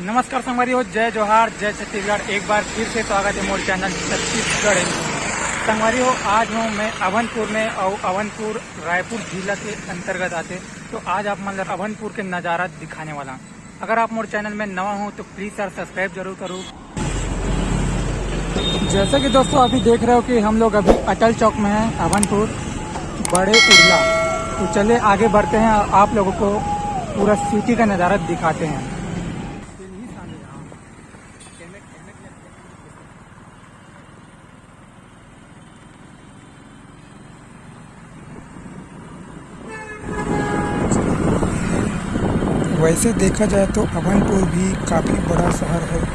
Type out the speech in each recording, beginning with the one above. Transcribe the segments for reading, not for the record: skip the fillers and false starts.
नमस्कार संगवारी जय जोहार जय छत्तीसगढ़। एक बार फिर से स्वागत है मोर चैनल छत्तीसगढ़। संगवारी आज हूँ मैं अवनपुर में और अवनपुर रायपुर जिला के अंतर्गत आते। तो आज आप मतलब अवनपुर के नज़ारा दिखाने वाला। अगर आप मोर चैनल में नवा हो तो प्लीज़ सर सब्सक्राइब जरूर करो। जैसे कि दोस्तों अभी देख रहे हो कि हम लोग अभी अटल चौक में हैं, अवनपुर बड़े उड़ला। तो चले आगे बढ़ते हैं और आप लोगों को पूरा सिटी का नज़ारा दिखाते हैं। वैसे देखा जाए तो अवनपुर भी काफ़ी बड़ा शहर है।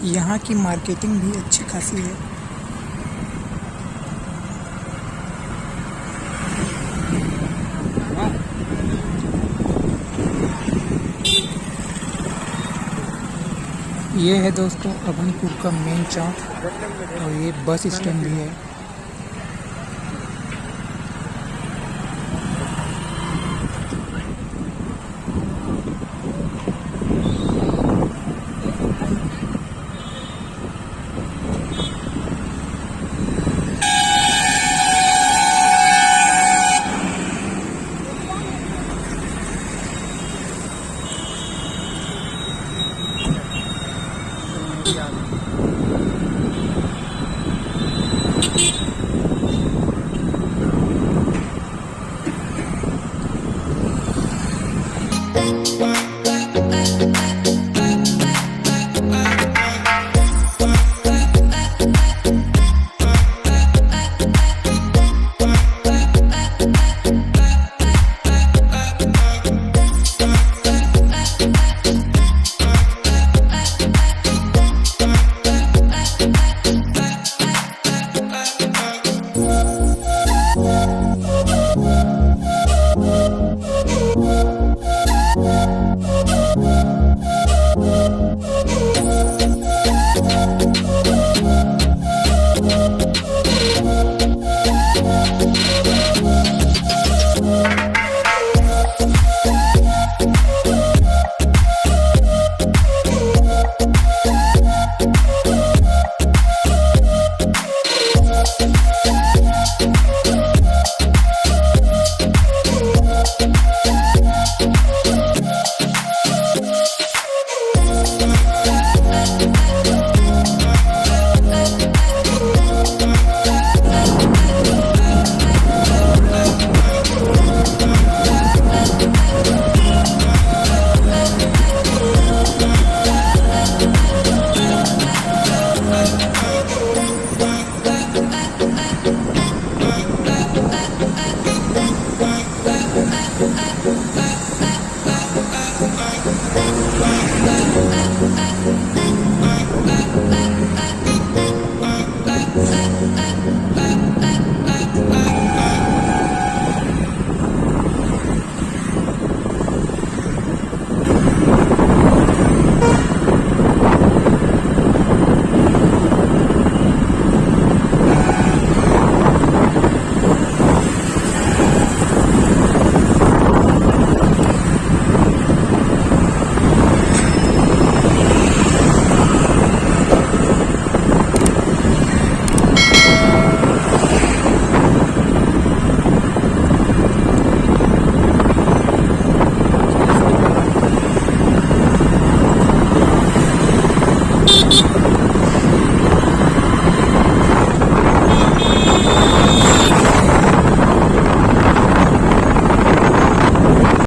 यहाँ की मार्केटिंग भी अच्छी खासी है। ये है दोस्तों अवनपुर का मेन चौक और ये बस स्टैंड भी है।